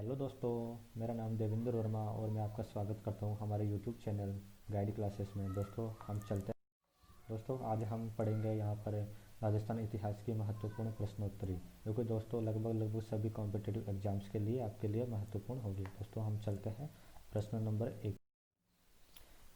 Hello दोस्तों। मेरा नाम देवेंद्र वर्मा और मैं आपका स्वागत करता हूं हमारे यूट्यूब चैनल गाइड क्लासेस में। दोस्तों हम चलते हैं। दोस्तों आज हम पढ़ेंगे यहाँ पर राजस्थान इतिहास की महत्वपूर्ण प्रश्नोत्तरी, जो कि दोस्तों लगभग सभी कॉम्पिटिटिव एग्जाम्स के लिए आपके लिए महत्वपूर्ण होगी। दोस्तों हम चलते हैं प्रश्न नंबर एक।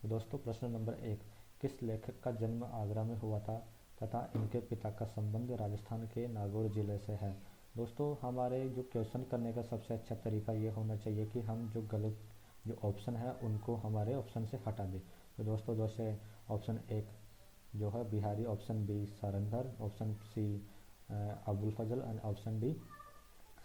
दोस्तों प्रश्न नंबर एक, किस लेखक का जन्म आगरा में हुआ था तथा इनके पिता का संबंध राजस्थान के नागौर जिले से है। दोस्तों हमारे जो क्वेश्चन करने का सबसे अच्छा तरीका ये होना चाहिए कि हम जो गलत जो ऑप्शन है उनको हमारे ऑप्शन से हटा दें। तो दोस्तों जैसे ऑप्शन एक जो है Bihari, option B Sarandhar, option C Abul Fazal and option D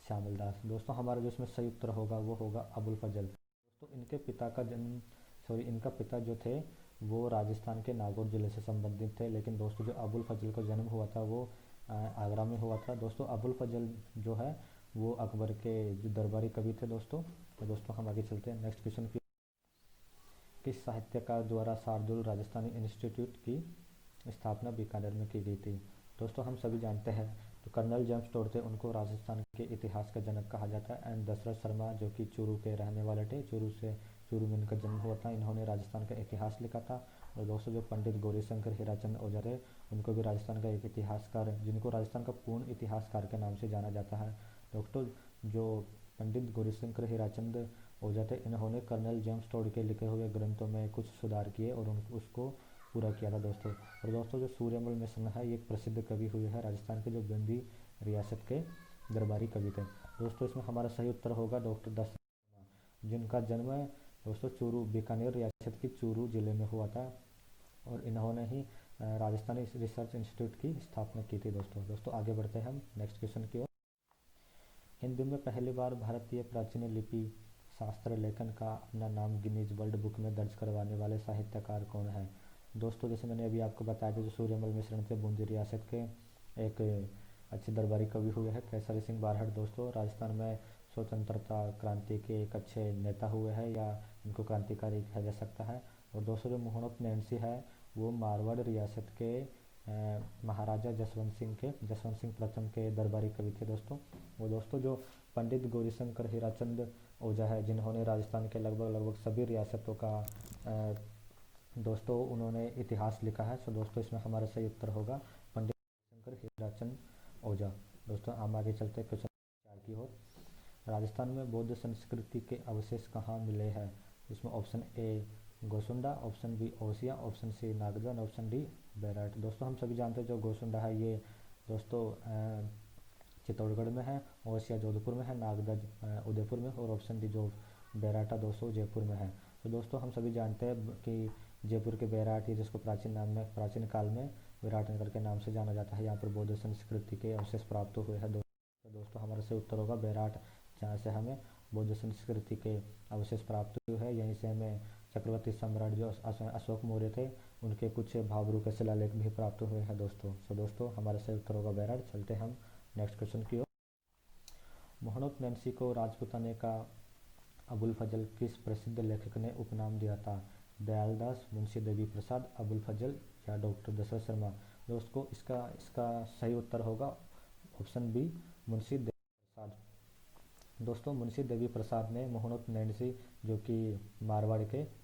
Shyamal Das. दोस्तों हमारा जो इसमें सही उत्तर होगा वो होगा अबुल फजल। दोस्तों इनका पिता जो थे वो राजस्थान के नागौर जिले से संबंधित थे, लेकिन दोस्तों जो अबुल फजल को जन्म हुआ था वो आगरा में हुआ था। दोस्तों अबुल फजल जो है वो अकबर के जो दरबारी कवि थे दोस्तों। तो दोस्तों हम आगे चलते हैं नेक्स्ट क्वेश्चन की। किस साहित्यकार द्वारा शार्दुल राजस्थानी इंस्टीट्यूट की स्थापना बीकानेर में की गई थी। दोस्तों हम सभी जानते हैं तो कर्नल जेम्स टोड थे, उनको राजस्थान के इतिहास का जनक कहा जाता है। एंड दशरथ शर्मा जो कि चूरू के रहने वाले थे, चूरू में इनका जन्म हुआ था, इन्होंने राजस्थान का इतिहास लिखा था। और दोस्तों जो पंडित गौरीशंकर हीराचंद ओझा थे, उनको भी राजस्थान का एक इतिहासकार, जिनको राजस्थान का पूर्ण इतिहासकार के नाम से जाना जाता है। दोस्तों जो पंडित गौरीशंकर हीराचंद ओझा थे, इन्होंने कर्नल जेम्स टोड के लिखे हुए ग्रंथों में कुछ सुधार किए और उसको पूरा किया था दोस्तों। और दोस्तों जो सूर्यमल मिश्र है ये एक प्रसिद्ध कवि हुए हैं, राजस्थान के जो बूंदी रियासत के दरबारी कवि थे। दोस्तों इसमें हमारा सही उत्तर होगा डॉक्टर दशरथ शर्मा, जिनका जन्म है दोस्तों चूरू, बीकानेर रियासत की चूरू जिले में हुआ था। और इन्होंने ही राजस्थानी रिसर्च इंस्टीट्यूट की स्थापना की थी दोस्तों। दोस्तों आगे बढ़ते हैं हम नेक्स्ट क्वेश्चन की ओर। हिंदी में पहली बार भारतीय प्राचीन लिपि शास्त्र लेखन का अपना नाम गिनीज वर्ल्ड बुक में दर्ज करवाने वाले साहित्यकार कौन है। दोस्तों जैसे मैंने अभी आपको बताया था, जो सूर्यमल मिश्र थे बूंदी रियासत के एक अच्छे दरबारी कवि हुए हैं। केसरी सिंह बारहट दोस्तों राजस्थान में स्वतंत्रता क्रांति के एक अच्छे नेता हुए हैं, या इनको क्रांतिकारी कहा जा सकता है। और दोस्तों जो मोहनत नैन्सी है वो मारवाड़ रियासत के महाराजा जसवंत सिंह प्रथम के दरबारी कवि थे दोस्तों। वो दोस्तों जो पंडित गौरीशंकर हीराचंद ओझा है, जिन्होंने राजस्थान के लगभग सभी रियासतों का दोस्तों उन्होंने इतिहास लिखा है। सो दोस्तों इसमें हमारा सही उत्तर होगा पंडित शंकर हीराचंद ओझा। दोस्तों हम आगे चलते हैं क्वेश्चन 4 की ओर। राजस्थान में बौद्ध संस्कृति के अवशेष कहाँ मिले हैं। इसमें option A Gosunda, option B Osian, option C Nagda, option D Berath. दोस्तों हम सभी जानते हैं जो गोसुंडा है ये दोस्तों चित्तौड़गढ़ में है, ओसिया जोधपुर में है, नागदा उदयपुर में, और ऑप्शन डी जो बेराटा दोस्तों जयपुर में है। तो दोस्तों हम सभी जानते हैं कि जयपुर के बेराट, ये जिसको प्राचीन काल में विराटनगर के नाम से जाना जाता है, यहाँ पर बौद्ध संस्कृति के अवशेष प्राप्त हुए हैं। तो दोस्तों हमारा सही उत्तर होगा बेराट, जहाँ से हमें बौद्ध संस्कृति के अवशेष प्राप्त हुए हैं। यहीं से हमें चक्रवर्ती सम्राट जो अशोक मौर्य थे उनके कुछ भाबरू के शिलालेख भी प्राप्त हुए हैं दोस्तों। सो दोस्तों हमारा सही उत्तर होगा बेराट। चलते हम नेक्स्ट क्वेश्चन की ओर। मोहनत नैन्सी को राजपूताने का अबुल फजल किस प्रसिद्ध लेखक ने उपनाम दिया था। दयालदास, मुंशी देवी प्रसाद, अबुल फजल या डॉक्टर दशरथ शर्मा। दोस्तों इसका इसका सही उत्तर होगा ऑप्शन बी मुंशी देवी प्रसाद। दोस्तों मुंशी देवी प्रसाद ने मोहनत नैन्सी जो कि मारवाड़ के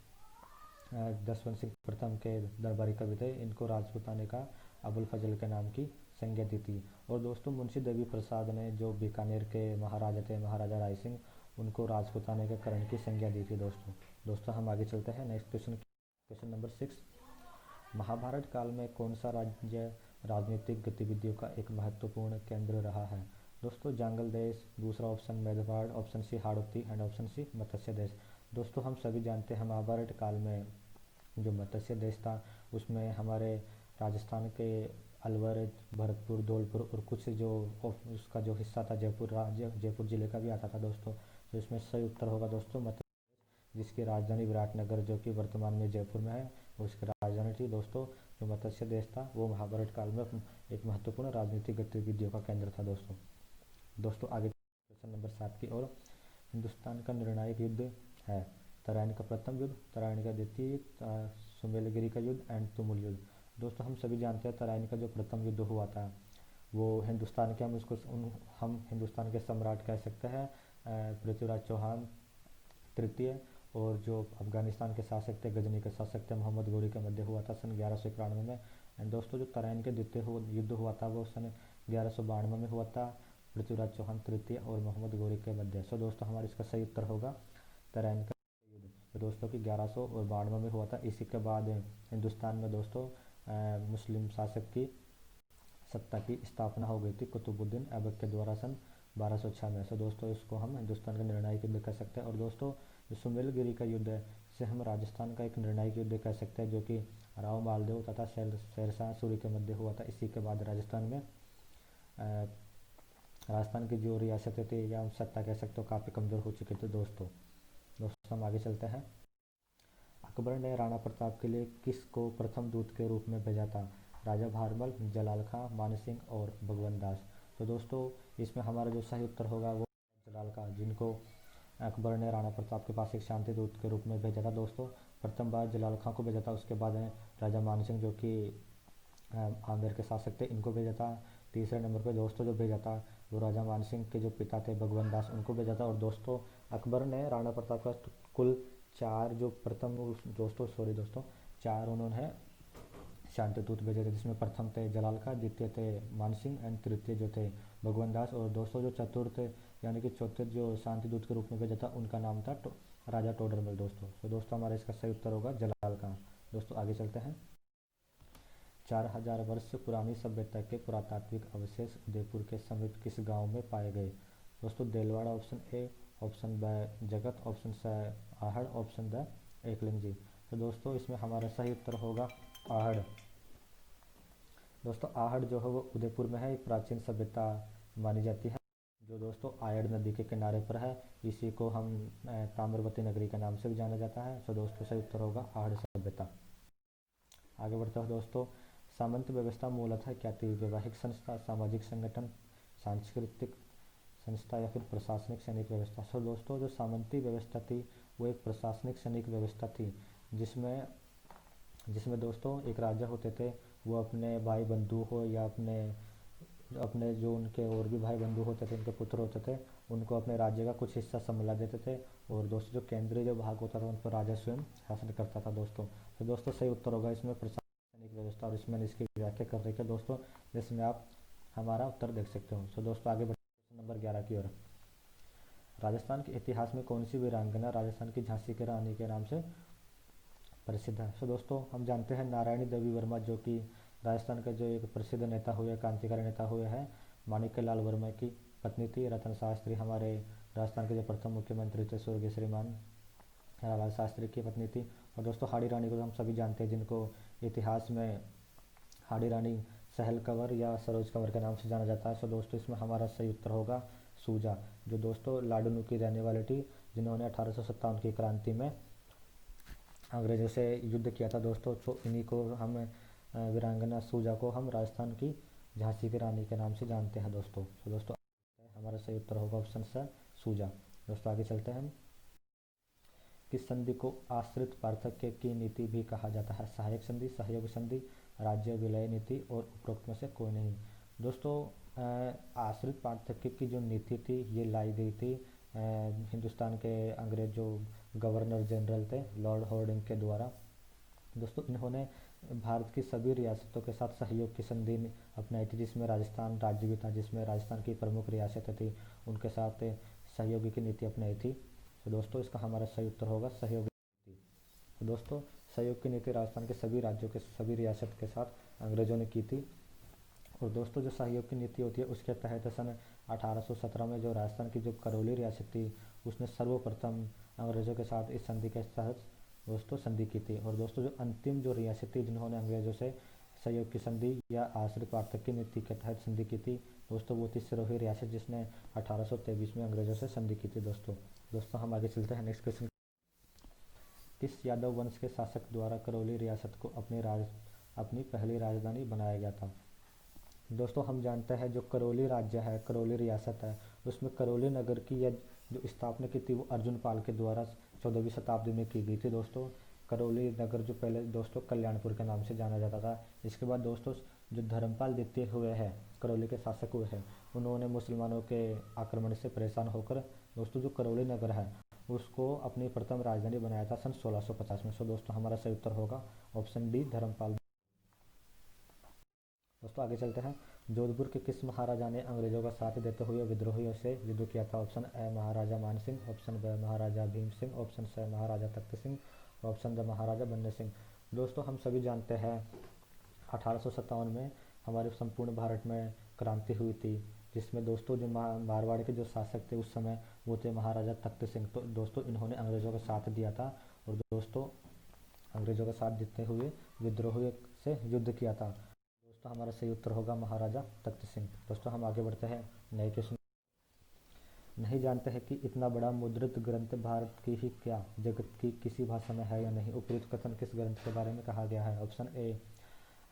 जसवंत सिंह प्रथम के दरबारी कवि थे, इनको राजपूताने का अबुल फजल के नाम की संज्ञा दी थी। और दोस्तों मुंशी देवी प्रसाद ने जो बीकानेर के महाराजा थे, महाराजा राय सिंह, उनको राजपूताने के करण की संज्ञा दी थी दोस्तों हम आगे चलते हैं next question. Question number 6, Mahabharata काल में कौन सा राज्य राजनीतिक गतिविधियों का एक महत्वपूर्ण केंद्र रहा है। दोस्तों जांगल देश, दूसरा option Medwar, option C Hadoti and option C Matsya Desh. दोस्तों हम सभी जानते हैं महाभारत काल में जो मत्स्य देश था उसमें हमारे राजस्थान के अलवर, भरतपुर, धौलपुर और कुछ जो उसका जो हिस्सा था जयपुर जिले का भी आता था दोस्तों। तो इसमें सही उत्तर होगा दोस्तों मत्स्य, जिसकी राजधानी विराटनगर जो कि वर्तमान में जयपुर में है उसकी राजधानी थी दोस्तों। जो मत्स्य देश था वो महाभारत काल में एक महत्वपूर्ण राजनीतिक गतिविधियों का केंद्र था दोस्तों आगे क्वेश्चन नंबर 7 की ओर। हिंदुस्तान का निर्णायक युद्ध है तराइन का प्रथम युद्ध, तराइन का द्वितीय युद्ध, सुमेलगिरी का युद्ध एंड तुमुल युद्ध। दोस्तों हम सभी जानते हैं तराइन का जो प्रथम युद्ध हुआ था वो हिंदुस्तान के हम हिंदुस्तान के सम्राट कह सकते हैं पृथ्वीराज चौहान तृतीय और जो अफगानिस्तान के शासक थे, गजनी के शासक थे मोहम्मद गोरी के मध्य हुआ था सन 1191 में। एंड दोस्तों जो तराइन के द्वितीय युद्ध हुआ था वो सन 1192 में हुआ था, पृथ्वीराज चौहान तृतीय और मोहम्मद गोरी के मध्य। सो दोस्तों हमारा इसका सही उत्तर होगा तराइन का युद्ध, तो दोस्तों की 1192 में हुआ था। इसी के बाद हिंदुस्तान में दोस्तों मुस्लिम शासक की सत्ता की स्थापना हो गई थी कुतुबुद्दीन ऐबक के द्वारा सन 1206 में। सो दोस्तों इसको हम हिंदुस्तान का निर्णायक युद्ध कह सकते हैं। और दोस्तों जो सुमेलगिरी का युद्ध है इसे हम राजस्थान का एक निर्णायक युद्ध कह सकते हैं, जो कि राव मालदेव तथा शेरशाह सूरी के मध्य हुआ था। इसी के बाद राजस्थान में राजस्थान की जो रियासतें थी या हम सत्ता कह सकते हो काफ़ी कमज़ोर हो चुके थे दोस्तों। हम आगे चलते हैं। अकबर ने राणा प्रताप के लिए किसको प्रथम दूत के रूप में भेजा था? राजा भारमल, जलाल खां, मान सिंह और भगवंत दास। तो दोस्तों इसमें हमारा जो सही उत्तर होगा वो जलाल खां, जिनको अकबर ने राणा प्रताप के पास एक शांति दूत के रूप में भेजा था दोस्तों। प्रथम बार जलाल खां को भेजा था, उसके बाद राजा मान सिंह जो कि आमेर के शासक थे इनको भेजा था। तीसरे नंबर पे दोस्तों जो भेजा था वो राजा मान सिंह के जो पिता थे भगवंत दास उनको भेजा था। और दोस्तों अकबर ने राणा प्रताप का कुल 4 जो प्रथम दोस्तों 4 उन्होंने शांति दूत भेजे थे, जिसमें प्रथम थे जलाल खां, द्वितीय थे मान सिंह एंड तृतीय जो थे भगवंत दास। और दोस्तों जो चतुर्थ यानी कि चौथे जो शांति दूत के रूप में भेजा था उनका नाम था राजा टोडरमल दोस्तों। तो दोस्तों हमारा इसका सही उत्तर होगा जलाल खां। दोस्तों आगे चलते हैं। 4000 वर्ष पुरानी सभ्यता के पुरातात्विक अवशेष उदयपुर के समीप किस गांव में पाए गए? दोस्तों Delwara option A, option B Jagat, option C Ahar, option D Ekling ji. तो दोस्तों इसमें हमारा सही उत्तर होगा आहड़। दोस्तों आहड़ जो है वो उदयपुर में है, एक प्राचीन सभ्यता मानी जाती है जो दोस्तों आयड़ नदी के किनारे पर है। इसी को हम ताम्रवती नगरी के नाम से भी जाना जाता है। तो दोस्तों सही उत्तर होगा आहड़ सभ्यता। आगे बढ़ते हैं दोस्तों। सामंत व्यवस्था मूलतः क्या थी? वैवाहिक संस्था, सामाजिक संगठन, सांस्कृतिक संस्था या फिर प्रशासनिक सैनिक व्यवस्था। सो दोस्तों जो सामंती व्यवस्था थी वो एक प्रशासनिक सैनिक व्यवस्था थी, जिसमें जिसमें दोस्तों एक राजा होते थे, वो अपने भाई बंधु हो या अपने अपने जो उनके और भी भाई बंधु होते थे, उनके पुत्र होते थे, उनको अपने राज्य का कुछ हिस्सा संभाला देते थे। और दोस्तों जो केंद्रीय जो भाग होता था उन पर राजा स्वयं शासन करता था दोस्तों। तो दोस्तों सही उत्तर होगा इसमें प्रशासनिक व्यवस्था। और इसमें इसकी व्याख्या कर रही है दोस्तों, जिसमें आप हमारा उत्तर देख सकते हो। तो दोस्तों आगे बढ़ते हैं नंबर 11 की ओर। राजस्थान के इतिहास में कौन सी वीरांगना राजस्थान की झांसी की रानी के नाम से प्रसिद्ध है? सो दोस्तों हम जानते हैं नारायणी देवी वर्मा, जो कि राजस्थान का जो एक प्रसिद्ध नेता हुए, क्रांतिकारी नेता हुए हैं, माणिक्य लाल वर्मा की पत्नी थी। रतन शास्त्री हमारे राजस्थान के जो प्रथम मुख्यमंत्री थे स्वर्गीय श्रीमान लाल शास्त्री की पत्नी थी। और दोस्तों हाड़ी रानी को तो हम सभी जानते हैं, जिनको इतिहास में हाड़ी रानी सहल कंवर या सरोज कंवर के नाम से जाना जाता है। सो दोस्तों इसमें हमारा सही उत्तर होगा सूजा, जो दोस्तों लाडनू की रहने वाली थी, जिन्होंने 1857 की क्रांति में अंग्रेजों से युद्ध किया था दोस्तों। तो इन्हीं को हम वीरांगना सूजा को हम राजस्थान की झांसी की रानी के नाम से जानते हैं दोस्तों। तो दोस्तों हमारा सही उत्तर होगा ऑप्शन सी सूजा। दोस्तों आगे चलते हैं हम। किस संधि को आश्रित पार्थक्य की नीति भी कहा जाता है? सहायक संधि, सहयोग संधि, राज्य विलय नीति और उपरोक्त में से कोई नहीं। दोस्तों आश्रित पार्थक्य की जो नीति थी ये लाई गई थी हिंदुस्तान के अंग्रेज जो गवर्नर जनरल थे लॉर्ड हॉर्डिंग के द्वारा। दोस्तों इन्होंने भारत की सभी रियासतों के साथ सहयोग की संधि अपनाई थी, जिसमें राजस्थान राज्य भी था, जिसमें राजस्थान की प्रमुख रियासतें थी उनके साथ सहयोग की नीति अपनाई थी। तो दोस्तों इसका हमारा सही उत्तर होगा सहयोग की नीति। तो दोस्तों सहयोग की नीति राजस्थान के सभी राज्यों के सभी रियासत के साथ अंग्रेजों ने की थी। और दोस्तों जो सहयोग की नीति होती है उसके तहत सन 1817 में जो राजस्थान की जो करौली रियासत थी उसने सर्वप्रथम अंग्रेजों के साथ इस संधि के तहत दोस्तों संधि की थी। और दोस्तों जो अंतिम जो रियासत थी जिन्होंने अंग्रेजों से सहयोग की संधि या आश्रित पार्थक्य की नीति के तहत संधि की थी दोस्तों, वो थी सिरोही रियासत, जिसने 1823 में अंग्रेजों से संधि की थी दोस्तों हम आगे चलते हैं नेक्स्ट क्वेश्चन। किस यादव वंश के शासक द्वारा करौली रियासत को अपनी पहली राजधानी बनाया गया था? दोस्तों हम जानते हैं जो करौली राज्य है, करौली रियासत है, उसमें करौली नगर की या जो स्थापना की थी वो अर्जुन पाल के द्वारा 14वीं शताब्दी में की गई थी दोस्तों। करौली नगर जो पहले दोस्तों कल्याणपुर के नाम से जाना जाता था। इसके बाद दोस्तों जो धर्मपाल द्वितीय हुए हैं करौली के शासक हुए हैं, उन्होंने मुसलमानों के आक्रमण से परेशान होकर दोस्तों जो करौली नगर है उसको अपनी प्रथम राजधानी बनाया था सन 1650 में। सो दोस्तों हमारा सही उत्तर होगा ऑप्शन डी धर्मपाल। दोस्तों आगे चलते हैं। जोधपुर के किस महाराजा ने अंग्रेजों का साथ देते हुए विद्रोहियों से युद्ध किया था? ऑप्शन ए महाराजा मान सिंह, ऑप्शन बी महाराजा भीम सिंह, ऑप्शन सी महाराजा तख्त सिंह, ऑप्शन डी महाराजा बंदे सिंह। दोस्तों हम सभी जानते हैं 1857 में हमारे संपूर्ण भारत में क्रांति हुई थी, जिसमें दोस्तों जो मारवाड़ के जो शासक थे उस समय वो थे महाराजा तख्त सिंह। तो दोस्तों इन्होंने अंग्रेजों का साथ दिया था और दोस्तों अंग्रेजों का साथ देते हुए विद्रोहियों से युद्ध किया था। दोस्तों हमारा सही उत्तर होगा महाराजा तख्त सिंह। दोस्तों हम आगे बढ़ते हैं नए क्वेश्चन। नहीं जानते हैं कि इतना बड़ा मुद्रित ग्रंथ भारत की ही क्या जगत की किसी भाषा में है या नहीं? उपयुक्त कथन किस ग्रंथ के बारे में कहा गया है? Option A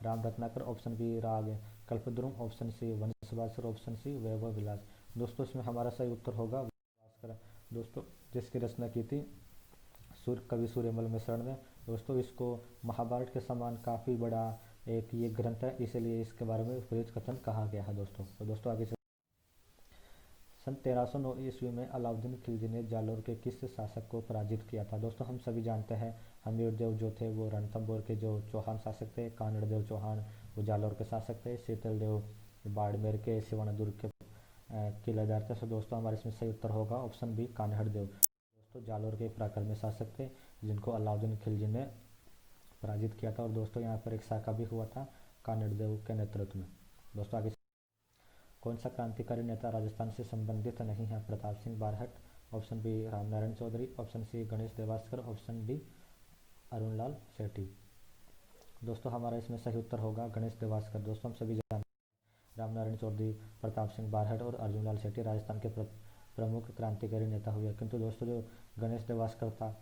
Ram Ratnakar, option B Rag Kalpadrum, option C वंशवासर, option C वैभव विलास। दोस्तों इसमें हमारा सही उत्तर होगा भास्कर। दोस्तों जिसकी रचना की थी सूर्य कवि सूर्यमल मिश्रण ने। दोस्तों इसको महाभारत के समान काफ़ी बड़ा एक ये ग्रंथ है, इसीलिए इसके बारे में उपयुक्त कथन कहा गया है दोस्तों। तो दोस्तों आगे सन 1309 ईस्वी में अलाउद्दीन खिलजी ने जालोर के किस शासक को पराजित किया था? दोस्तों हम सभी जानते हैं हमीर देव जो थे वो रणथंभौर के जो चौहान शासक थे, कानड़ देव चौहान वो जालोर के शासक थे, शीतल देव बाड़मेर के सिवानदुर्ग के किलेदार थे। तो दोस्तों हमारे इसमें सही उत्तर होगा ऑप्शन बी कान्हड़ देव। दोस्तों जालोर के पराक्रमी शासक थे जिनको अलाउद्दीन खिलजी ने पराजित किया था और दोस्तों यहाँ पर एक शाखा भी हुआ था कानड़ देव के नेतृत्व में। दोस्तों आगे कौन सा क्रांतिकारी नेता राजस्थान से संबंधित नहीं है? Pratap Singh Barhat, option B Ramnarayan Chaudhary, option C Ganesh Devaskar, option D Arunlal Sethi. दोस्तों हमारा इसमें सही उत्तर होगा गणेश देवास्कर। दोस्तों हम सभी जानते हैं रामनारायण चौधरी, प्रताप सिंह बारहट और अर्जुनलाल सेठी राजस्थान के प्रमुख क्रांतिकारी नेता हुए, किंतु दोस्तों जो गणेश देवास्कर था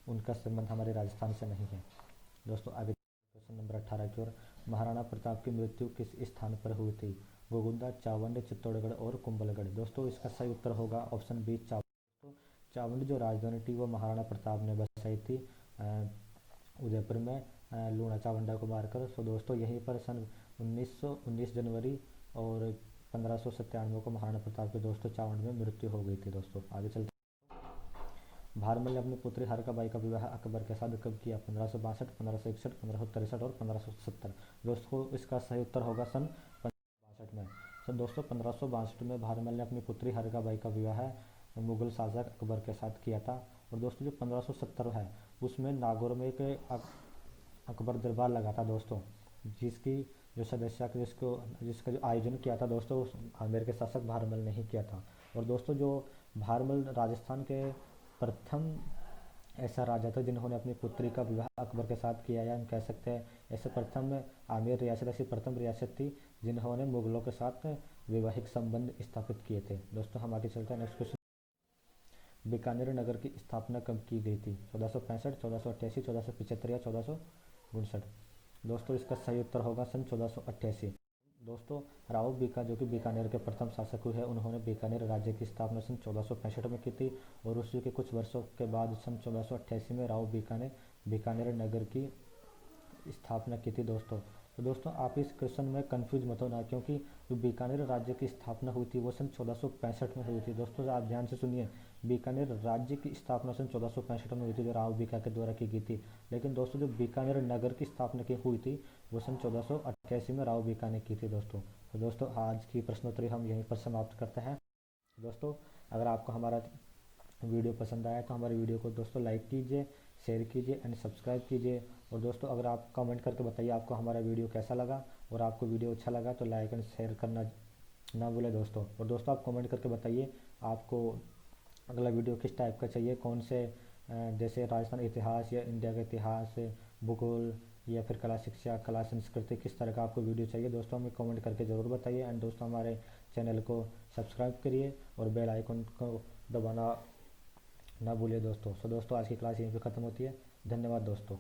उनका संबंध हमारे राजस्थान से नहीं है। दोस्तों आगे क्वेश्चन नंबर 18 की ओर। महाराणा प्रताप की मृत्यु किस स्थान पर हुई थी? गोगुंदा, चावंड, चित्तौड़गढ़ और कुंभलगढ़। दोस्तों इसका सही उत्तर होगा ऑप्शन बी चावंड। चावंड जो राजधानी थी वो महाराणा प्रताप ने बसाई थी उदयपुर में लूणा चावंडा को मारकर। सो दोस्तों यहीं पर सन 1919 जनवरी और 1597 को महाराणा प्रताप के दोस्तों चावंड में मृत्यु हो गई थी। दोस्तों आगे चलते भारमल ने अपनी पुत्री हरकाबाई का विवाह अकबर के साथ कब किया? 1562, 1561, 1563 और 1570। दोस्तों इसका सही उत्तर होगा सन 1562 में। दोस्तों 1562 में भारमल ने अपनी पुत्री हरकाबाई का विवाह मुगल शासक अकबर के साथ किया था। और दोस्तों जो 1570 है उसमें नागौर में एक अकबर दरबार लगा था दोस्तों, जिसकी जो सदस्य जिसका जो आयोजन किया था दोस्तों आमेर के शासक भारमल ने ही किया था। और दोस्तों जो भारमल राजस्थान के प्रथम ऐसा राजा था जिन्होंने अपनी पुत्री का विवाह अकबर के साथ किया, या हम कह सकते हैं ऐसे प्रथम आमेर रियासत ऐसी प्रथम रियासत थी जिन्होंने मुगलों के साथ वैवाहिक संबंध स्थापित किए थे। दोस्तों हम आगे चलते हैं नेक्स्ट क्वेश्चन। बीकानेर नगर की स्थापना कब की गई थी? 1465, 1488, 1475 या 1459। दोस्तों इसका सही उत्तर होगा सन 1488। दोस्तों राव बीका जो कि बीकानेर के प्रथम शासक हुए हैं उन्होंने बीकानेर राज्य की स्थापना सन 1465 में की थी और उसी के कुछ वर्षों के बाद सन 1488 में राव बीका ने बीकानेर नगर की स्थापना की थी दोस्तों। तो दोस्तों आप इस क्वेश्चन में कंफ्यूज मत होना, क्योंकि जो बीकानेर राज्य की स्थापना हुई थी वो सन 1465 में हुई थी। दोस्तों आप ध्यान से सुनिए, बीकानेर राज्य की स्थापना सन 1465 में हुई थी जो राव बीका के द्वारा की गई थी, लेकिन दोस्तों जो बीकानेर नगर की स्थापना की हुई थी वो सन 1488 में राव बीका ने की थी दोस्तों। तो दोस्तों आज की प्रश्नोत्तरी हम यहीं पर समाप्त करते हैं। दोस्तों अगर आपको हमारा वीडियो पसंद आया तो हमारे वीडियो को दोस्तों लाइक कीजिए, शेयर कीजिए एंड सब्सक्राइब कीजिए। और दोस्तों अगर आप कमेंट करके बताइए आपको हमारा वीडियो कैसा लगा, और आपको वीडियो अच्छा लगा तो लाइक एंड शेयर करना ना भूलें दोस्तों। और दोस्तों आप कमेंट करके बताइए आपको अगला वीडियो किस टाइप का चाहिए, कौन से जैसे राजस्थान इतिहास या इंडिया का इतिहास, भूगोल या फिर कला शिक्षा, कला संस्कृति, किस तरह का आपको वीडियो चाहिए दोस्तों हमें कमेंट करके ज़रूर बताइए। एंड दोस्तों हमारे चैनल को सब्सक्राइब करिए और बेल आइकन को दबाना ना भूलिए दोस्तों। सो दोस्तों आज की क्लास यहीं पे ख़त्म होती है। धन्यवाद दोस्तों।